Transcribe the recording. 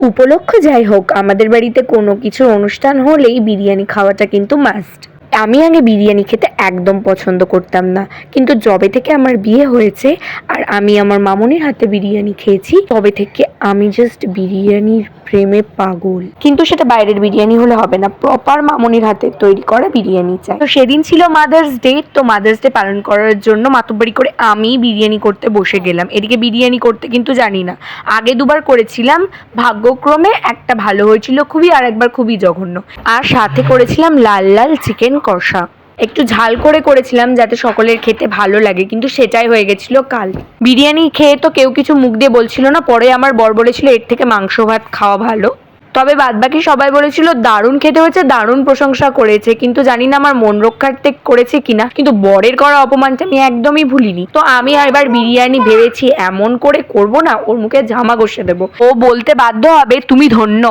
উপলক্ষ যাই হোক, আমাদের বাড়িতে কোনো কিছু অনুষ্ঠান হলেই বিরিয়ানি খাওয়াটা কিন্তু মাস্ট। আমি আগে বিরিয়ানি খেতে একদম পছন্দ করতাম না, কিন্তু যবে থেকে আমার বিয়ে হয়েছে আর আমি আমার মামুনির হাতে বিরিয়ানি খেয়েছি, তবে থেকে আমি জাস্ট বিরিয়ানির প্রেমে পাগল। কিন্তু সেটা বাইরের বিরিয়ানি হলে হবে না, প্রপার মামুনির হাতে তৈরি করা বিরিয়ানি চাই। তো সেদিন ছিল মাদার্স ডে, তো মাদার্স ডে পালন করার জন্য মাতব্বরি করে আমি বিরিয়ানি করতে বসে গেলাম। এদিকে বিরিয়ানি করতে কিন্তু জানি না, আগে দুবার করেছিলাম, ভাগ্যক্রমে একটা ভালো হয়েছিল খুবই, আর একবার খুবই জঘন্য। আর সাথে করেছিলাম লাল লাল চিকেন কষা, একটু ঝাল করে করেছিলাম যাতে সকলের খেতে ভালো লাগে, কিন্তু সেটাই হয়ে গেছিল কাল। বিরিয়ানি খেয়ে তো কেউ কিছু মুখ দিয়ে বলছিল না, পরে আমার বর বলেছিল এর থেকে মাংস ভাত খাওয়া ভালো। তবে বাদবাকি সবাই বলেছিল দারুণ খেতে হয়েছে, দারুণ প্রশংসা করেছে, কিন্তু জানি না আমার মন রক্ষার্থে করেছে কিনা, কিন্তু বরের করা অপমানটা আমি একদমই ভুলিনি। তো আমি এবার বিরিয়ানি ভেবেছি এমন করে করব না, ওর মুখে জামা ঘষে দেবো, ও বলতে বাধ্য হবে তুমি ধন্য।